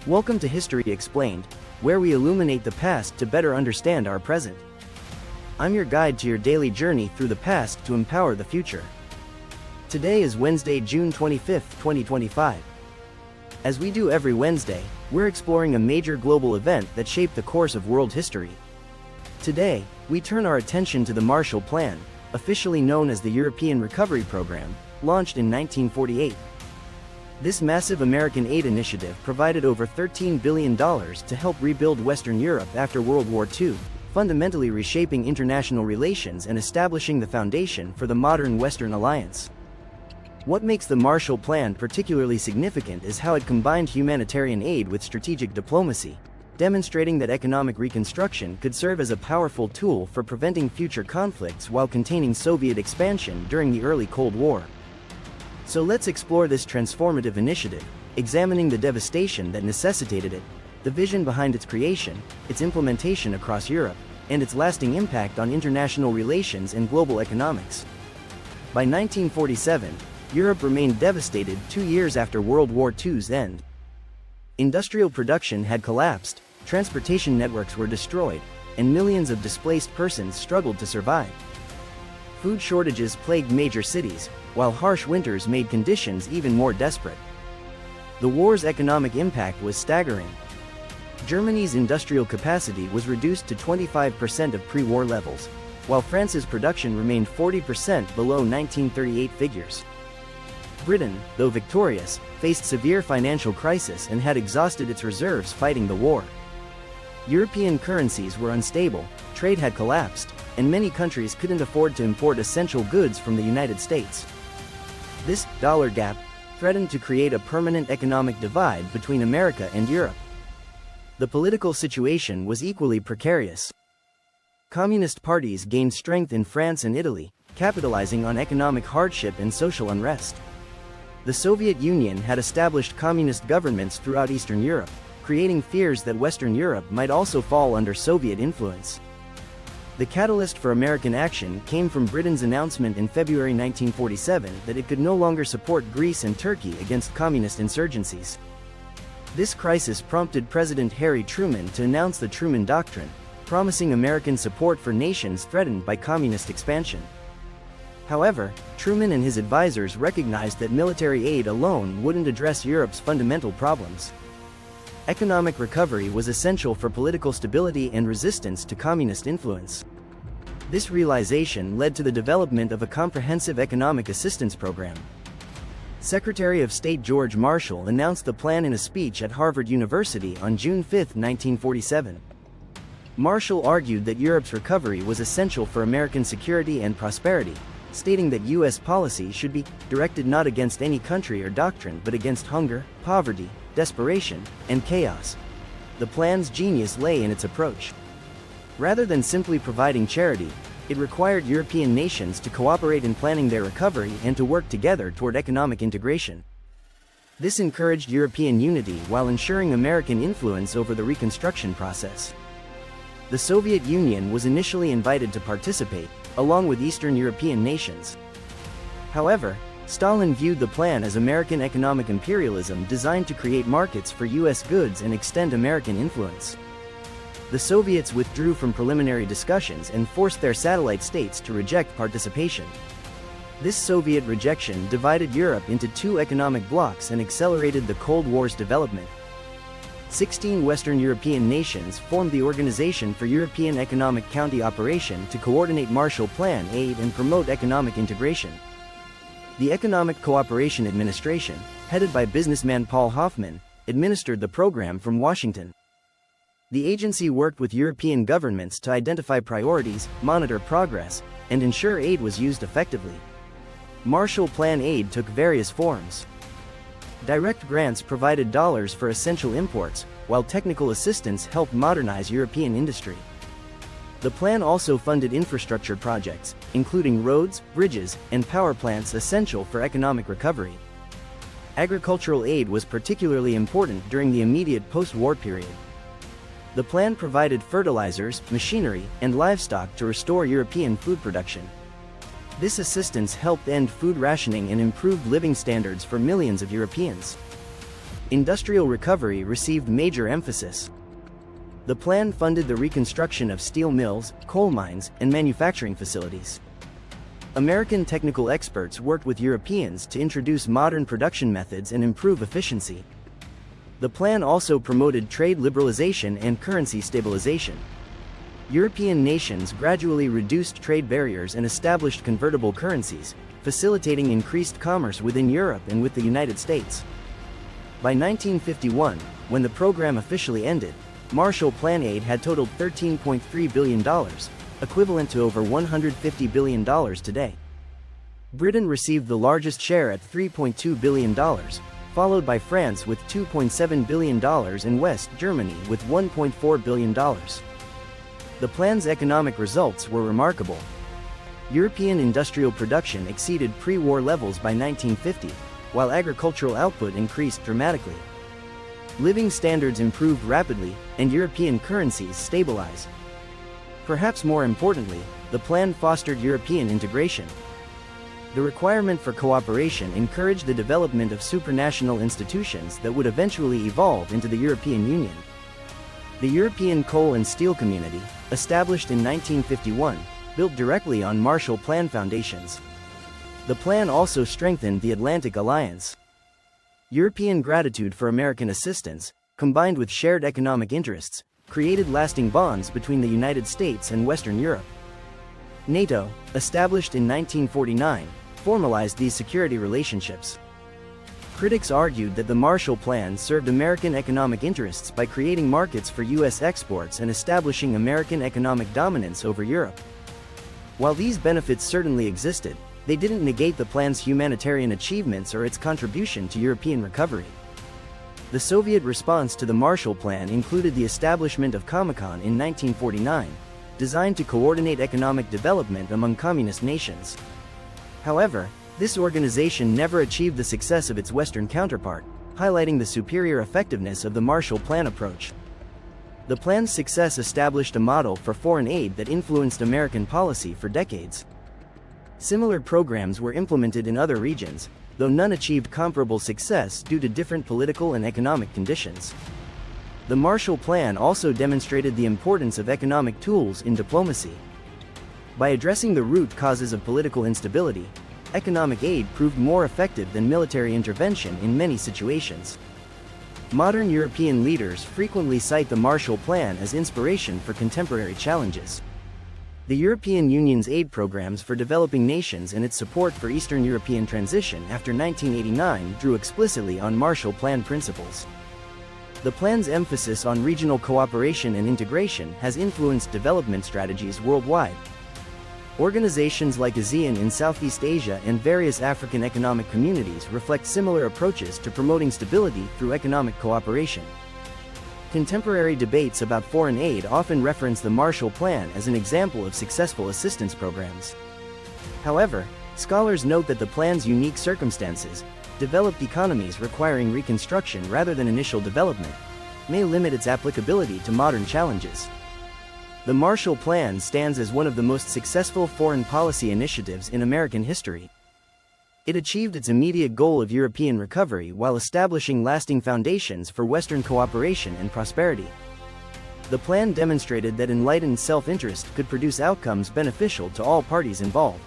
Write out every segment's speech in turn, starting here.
Welcome to History Explained, where we illuminate the past to better understand our present. I'm your guide to your daily journey through the past to empower the future. Today is Wednesday, June 25, 2025. As we do every Wednesday, we're exploring a major global event that shaped the course of world history. Today, we turn our attention to the Marshall Plan, officially known as the European Recovery Program, launched in 1948. This massive American aid initiative provided over $13 billion to help rebuild Western Europe after World War II, fundamentally reshaping international relations and establishing the foundation for the modern Western alliance. What makes the Marshall Plan particularly significant is how it combined humanitarian aid with strategic diplomacy, demonstrating that economic reconstruction could serve as a powerful tool for preventing future conflicts while containing Soviet expansion during the early Cold War. So let's explore this transformative initiative, examining the devastation that necessitated it, the vision behind its creation, its implementation across Europe, and its lasting impact on international relations and global economics. By 1947, Europe remained devastated 2 years after World War II's end. Industrial production had collapsed, transportation networks were destroyed, and millions of displaced persons struggled to survive. Food shortages plagued major cities, while harsh winters made conditions even more desperate. The war's economic impact was staggering. Germany's industrial capacity was reduced to 25% of pre-war levels, while France's production remained 40% below 1938 figures. Britain, though victorious, faced severe financial crisis and had exhausted its reserves fighting the war. European currencies were unstable, trade had collapsed, and many countries couldn't afford to import essential goods from the United States. This dollar gap threatened to create a permanent economic divide between America and Europe. The political situation was equally precarious. Communist parties gained strength in France and Italy, capitalizing on economic hardship and social unrest. The Soviet Union had established communist governments throughout Eastern Europe, creating fears that Western Europe might also fall under Soviet influence. The catalyst for American action came from Britain's announcement in February 1947 that it could no longer support Greece and Turkey against communist insurgencies. This crisis prompted President Harry Truman to announce the Truman Doctrine, promising American support for nations threatened by communist expansion. However, Truman and his advisors recognized that military aid alone wouldn't address Europe's fundamental problems. Economic recovery was essential for political stability and resistance to communist influence. This realization led to the development of a comprehensive economic assistance program. Secretary of State George Marshall announced the plan in a speech at Harvard University on June 5, 1947. Marshall argued that Europe's recovery was essential for American security and prosperity, stating that U.S. policy should be directed not against any country or doctrine but against hunger, poverty, desperation, and chaos. The plan's genius lay in its approach. Rather than simply providing charity, it required European nations to cooperate in planning their recovery and to work together toward economic integration. This encouraged European unity while ensuring American influence over the reconstruction process. The Soviet Union was initially invited to participate, along with Eastern European nations. However, Stalin viewed the plan as American economic imperialism designed to create markets for U.S. goods and extend American influence. The Soviets withdrew from preliminary discussions and forced their satellite states to reject participation. This Soviet rejection divided Europe into two economic blocs and accelerated the Cold War's development. 16 Western European nations formed the Organization for European Economic County Operation to coordinate Marshall Plan aid and promote economic integration. The Economic Cooperation Administration, headed by businessman Paul Hoffman, administered the program from Washington. The agency worked with European governments to identify priorities, monitor progress, and ensure aid was used effectively. Marshall Plan aid took various forms. Direct grants provided dollars for essential imports, while technical assistance helped modernize European industry. The plan also funded infrastructure projects, including roads, bridges, and power plants essential for economic recovery. Agricultural aid was particularly important during the immediate post-war period. The plan provided fertilizers, machinery, and livestock to restore European food production. This assistance helped end food rationing and improved living standards for millions of Europeans. Industrial recovery received major emphasis. The plan funded the reconstruction of steel mills, coal mines, and manufacturing facilities. American technical experts worked with Europeans to introduce modern production methods and improve efficiency. The plan also promoted trade liberalization and currency stabilization. European nations gradually reduced trade barriers and established convertible currencies, facilitating increased commerce within Europe and with the United States. By 1951, when the program officially ended, Marshall Plan aid had totaled $13.3 billion, equivalent to over $150 billion today. Britain received the largest share at $3.2 billion, followed by France with $2.7 billion and West Germany with $1.4 billion. The plan's economic results were remarkable. European industrial production exceeded pre-war levels by 1950, while agricultural output increased dramatically. Living standards improved rapidly, and European currencies stabilized. Perhaps more importantly, the plan fostered European integration. The requirement for cooperation encouraged the development of supranational institutions that would eventually evolve into the European Union. The European Coal and Steel Community, established in 1951, built directly on Marshall Plan foundations. The plan also strengthened the Atlantic Alliance. European gratitude for American assistance, combined with shared economic interests, created lasting bonds between the United States and Western Europe. NATO, established in 1949, formalized these security relationships. Critics argued that the Marshall Plan served American economic interests by creating markets for U.S. exports and establishing American economic dominance over Europe. While these benefits certainly existed, they didn't negate the plan's humanitarian achievements or its contribution to European recovery. The Soviet response to the Marshall Plan included the establishment of Comecon in 1949, designed to coordinate economic development among communist nations. However, this organization never achieved the success of its Western counterpart, highlighting the superior effectiveness of the Marshall Plan approach. The plan's success established a model for foreign aid that influenced American policy for decades. Similar programs were implemented in other regions, though none achieved comparable success due to different political and economic conditions. The Marshall Plan also demonstrated the importance of economic tools in diplomacy. By addressing the root causes of political instability, economic aid proved more effective than military intervention in many situations. Modern European leaders frequently cite the Marshall Plan as inspiration for contemporary challenges. The European Union's aid programs for developing nations and its support for Eastern European transition after 1989 drew explicitly on Marshall Plan principles. The plan's emphasis on regional cooperation and integration has influenced development strategies worldwide. Organizations like ASEAN in Southeast Asia and various African economic communities reflect similar approaches to promoting stability through economic cooperation. Contemporary debates about foreign aid often reference the Marshall Plan as an example of successful assistance programs. However, scholars note that the plan's unique circumstances, developed economies requiring reconstruction rather than initial development, may limit its applicability to modern challenges. The Marshall Plan stands as one of the most successful foreign policy initiatives in American history. It achieved its immediate goal of European recovery while establishing lasting foundations for Western cooperation and prosperity. The plan demonstrated that enlightened self-interest could produce outcomes beneficial to all parties involved.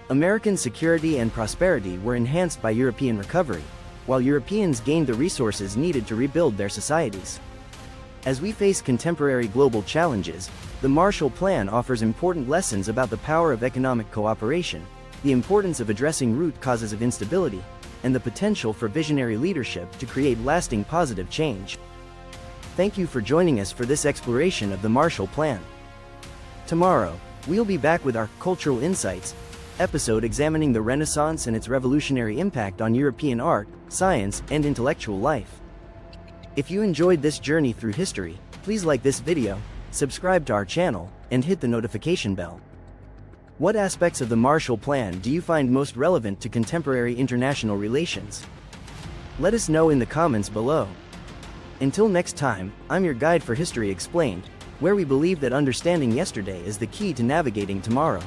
American security and prosperity were enhanced by European recovery, while Europeans gained the resources needed to rebuild their societies. As we face contemporary global challenges, the Marshall Plan offers important lessons about the power of economic cooperation, the importance of addressing root causes of instability, and the potential for visionary leadership to create lasting positive change. Thank you for joining us for this exploration of the Marshall Plan. Tomorrow, we'll be back with our Cultural Insights episode examining the Renaissance and its revolutionary impact on European art, science, and intellectual life. If you enjoyed this journey through history, please like this video, subscribe to our channel, and hit the notification bell. What aspects of the Marshall Plan do you find most relevant to contemporary international relations? Let us know in the comments below. Until next time, I'm your guide for History Explained, where we believe that understanding yesterday is the key to navigating tomorrow.